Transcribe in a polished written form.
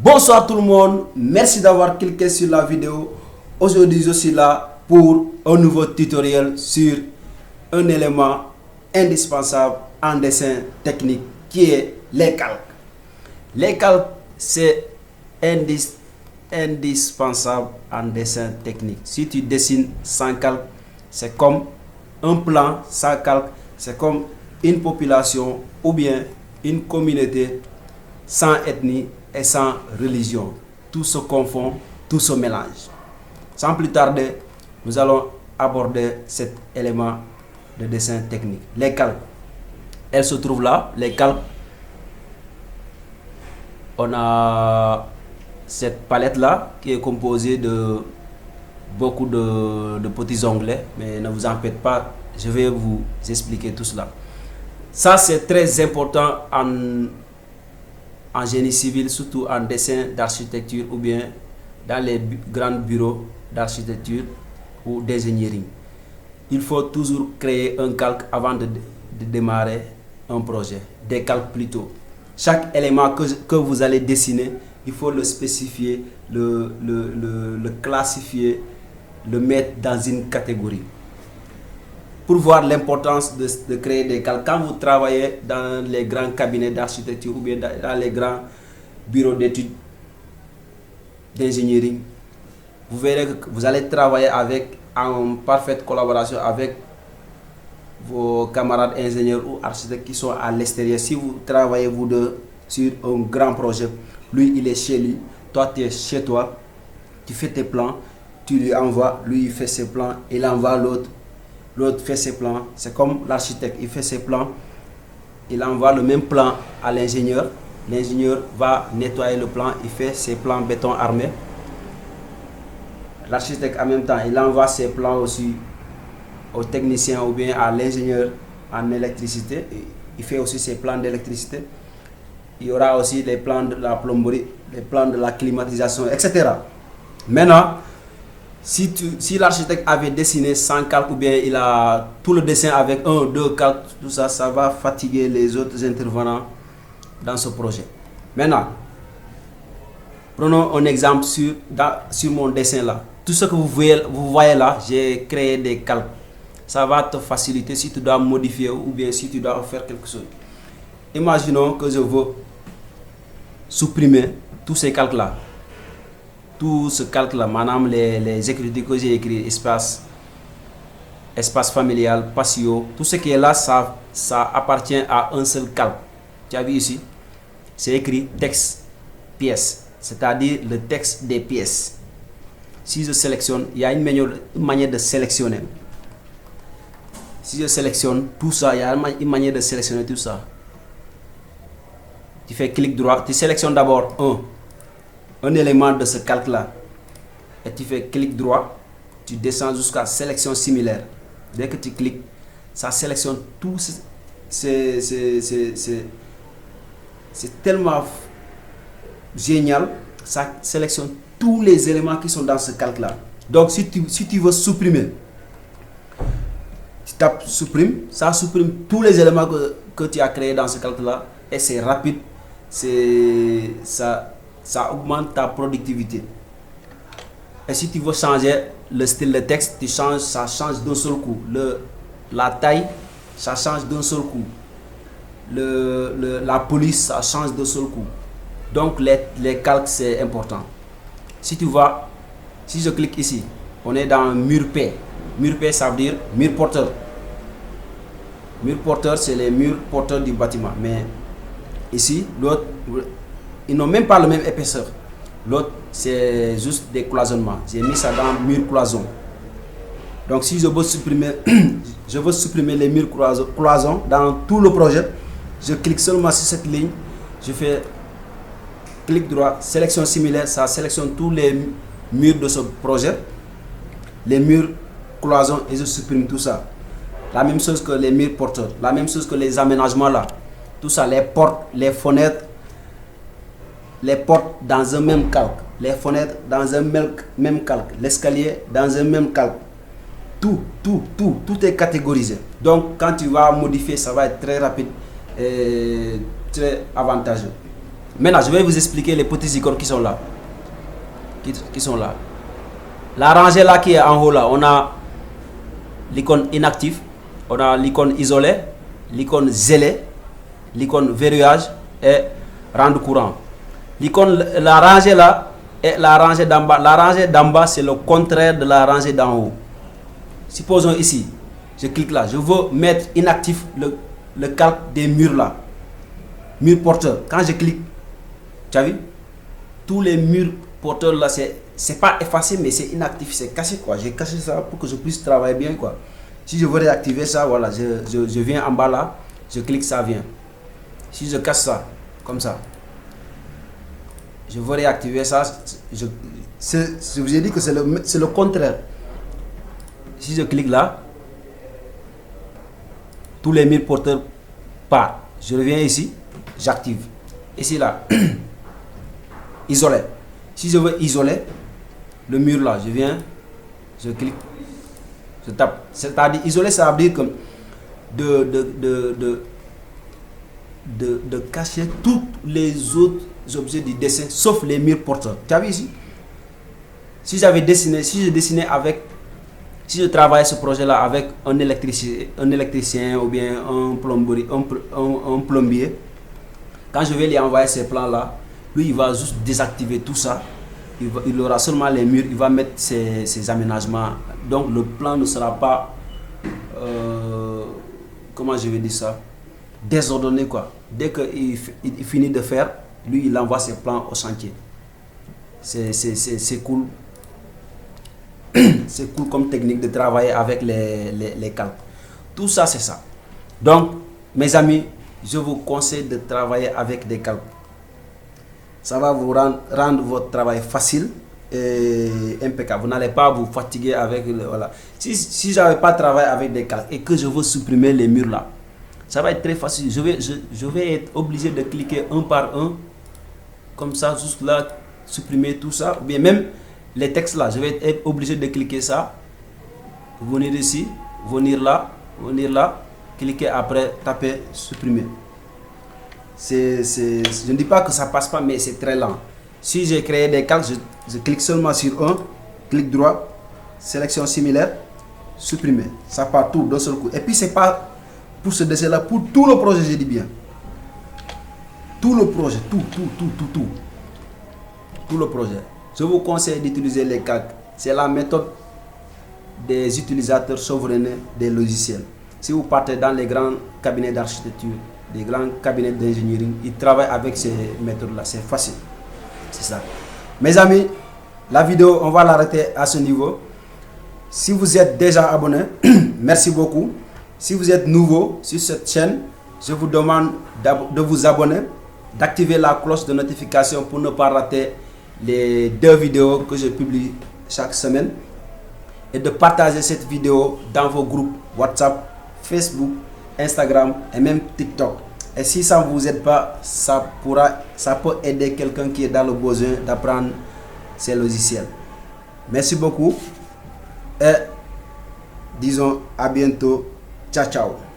Bonsoir tout le monde, merci d'avoir cliqué sur la vidéo. Aujourd'hui je suis là pour un nouveau tutoriel sur un élément indispensable en dessin technique qui est les calques. Les calques c'est indispensable en dessin technique. Si tu dessines sans calque, c'est comme un plan sans calque, c'est comme une population ou bien une communauté sans ethnie et sans religion. Tout se confond, tout se mélange. Sans plus tarder, nous allons aborder cet élément de dessin technique. Les calques. Elles se trouvent là, les calques. On a cette palette là qui est composée de beaucoup de petits onglets, mais ne vous en faites pas, je vais vous expliquer tout cela. Ça c'est très important en génie civil, surtout en dessin d'architecture ou bien dans les grands bureaux d'architecture ou d'ingénierie. Il faut toujours créer un calque avant de démarrer un projet, des calques plutôt. Chaque élément que vous allez dessiner, il faut le spécifier, le classifier, le mettre dans une catégorie. Pour voir l'importance de créer des calques, quand vous travaillez dans les grands cabinets d'architecture ou bien dans les grands bureaux d'études d'ingénierie, vous verrez que vous allez travailler en parfaite collaboration avec vos camarades ingénieurs ou architectes qui sont à l'extérieur. Si vous travaillez vous deux sur un grand projet, lui il est chez lui, toi tu es chez toi, tu fais tes plans, tu lui envoies, lui il fait ses plans, il envoie l'autre. L'autre fait ses plans, c'est comme l'architecte, il fait ses plans, il envoie le même plan à l'ingénieur, l'ingénieur va nettoyer le plan, il fait ses plans béton armé. L'architecte en même temps, il envoie ses plans aussi au technicien ou bien à l'ingénieur en électricité, il fait aussi ses plans d'électricité. Il y aura aussi les plans de la plomberie, les plans de la climatisation, etc. Maintenant, si l'architecte avait dessiné sans calque ou bien il a tout le dessin avec 1, 2 calques, tout ça, ça va fatiguer les autres intervenants dans ce projet. Maintenant, prenons un exemple sur mon dessin là. Tout ce que vous voyez là, j'ai créé des calques. Ça va te faciliter si tu dois modifier ou bien si tu dois faire quelque chose. Imaginons que je veux supprimer tous ces calques là. Tout ce calque là, madame, les écritures que j'ai écrit, espace familial, patio, tout ce qui est là, ça appartient à un seul calque. Tu as vu ici, c'est écrit texte pièce, c'est-à-dire le texte des pièces. Si je sélectionne, il y a une manière de sélectionner. Si je sélectionne tout ça, il y a une manière de sélectionner tout ça. Tu fais clic droit, tu sélectionnes d'abord un élément de ce calque là et tu fais clic droit, tu descends jusqu'à sélection similaire. Dès que tu cliques, ça sélectionne tout. C'est tellement génial, ça sélectionne tous les éléments qui sont dans ce calque là. Donc si tu veux supprimer, tu tapes supprime, ça supprime tous les éléments que tu as créés dans ce calque là et c'est rapide, ça augmente ta productivité. Et si tu veux changer le style de texte, ça change d'un seul coup. La taille, ça change d'un seul coup. La police, ça change d'un seul coup. Donc les calques, c'est important. Si je clique ici, on est dans mur P. Mur P, ça veut dire mur porteur. Mur porteur, c'est les murs porteurs du bâtiment. Mais ici, l'autre, ils n'ont même pas la même épaisseur. L'autre, c'est juste des cloisonnements. J'ai mis ça dans mur cloison. Donc, si je veux supprimer les murs cloison dans tout le projet, je clique seulement sur cette ligne. Je fais clic droit, sélection similaire. Ça sélectionne tous les murs de ce projet. Les murs cloison et je supprime tout ça. La même chose que les murs porteurs. La même chose que les aménagements là. Tout ça, les portes, les fenêtres. Les portes dans un même calque, les fenêtres dans un même calque, l'escalier dans un même calque. Tout est catégorisé. Donc quand tu vas modifier, ça va être très rapide et très avantageux. Maintenant, je vais vous expliquer les petites icônes qui sont là. Qui sont là. La rangée là qui est en haut là, on a l'icône inactif, on a l'icône isolé, l'icône zélé, l'icône verrouillage et rendre courant. L'icône, la rangée là est la rangée d'en bas. La rangée d'en bas, c'est le contraire de la rangée d'en haut. Supposons ici, je clique là, je veux mettre inactif le calque des murs là. Mur porteur. Quand je clique, tu as vu? Tous les murs porteurs là, c'est pas effacé, mais c'est inactif, c'est caché quoi. J'ai caché ça pour que je puisse travailler bien quoi. Si je veux réactiver ça, voilà, je viens en bas là, je clique, ça vient. Si je cache ça, comme ça, je veux réactiver ça, je vous ai dit que c'est le contraire. Si je clique là, tous les murs porteurs partent. Je reviens ici, j'active. Ici là, isoler. Si je veux isoler le mur là, je viens, je clique, je tape. C'est-à-dire isoler, ça veut dire que de cacher tous les autres objets du dessin, sauf les murs porteurs. Tu as vu ici? Si je travaille ce projet-là avec un électricien ou bien un plombier, quand je vais lui envoyer ces plans-là, lui, il va juste désactiver tout ça. Il aura seulement les murs, il va mettre ses aménagements. Donc, le plan ne sera pas, comment je vais dire ça, désordonné, quoi. Dès qu'il finit de faire, lui, il envoie ses plans au chantier. C'est cool. C'est cool comme technique de travailler avec les calques. Tout ça, c'est ça. Donc, mes amis, je vous conseille de travailler avec des calques. Ça va vous rendre votre travail facile et impeccable. Vous n'allez pas vous fatiguer avec... Voilà. Si je n'avais pas travaillé avec des calques et que je veux supprimer les murs là, ça va être très facile. Je vais être obligé de cliquer un par un. Comme ça, juste là, supprimer tout ça. Ou bien même les textes là, je vais être obligé de cliquer ça. Venir ici, venir là, cliquer après, taper, supprimer. Je ne dis pas que ça passe pas, mais c'est très lent. Si j'ai créé des calques, je clique seulement sur un, clic droit, sélection similaire, supprimer. Ça part tout d'un seul coup. Et puis c'est pas pour ce dessin là, pour tout le projet, je dis bien. Tout le projet, tout le projet. Je vous conseille d'utiliser les calques. C'est la méthode des utilisateurs souverains des logiciels. Si vous partez dans les grands cabinets d'architecture, des grands cabinets d'ingénierie, ils travaillent avec ces méthodes-là. C'est facile. C'est ça. Mes amis, la vidéo, on va l'arrêter à ce niveau. Si vous êtes déjà abonné, merci beaucoup. Si vous êtes nouveau sur cette chaîne, je vous demande de vous abonner, d'activer la cloche de notification pour ne pas rater les 2 vidéos que je publie chaque semaine et de partager cette vidéo dans vos groupes WhatsApp, Facebook, Instagram et même TikTok. Et si ça ne vous aide pas, ça peut aider quelqu'un qui est dans le besoin d'apprendre ces logiciels. Merci beaucoup et disons à bientôt. Ciao, ciao.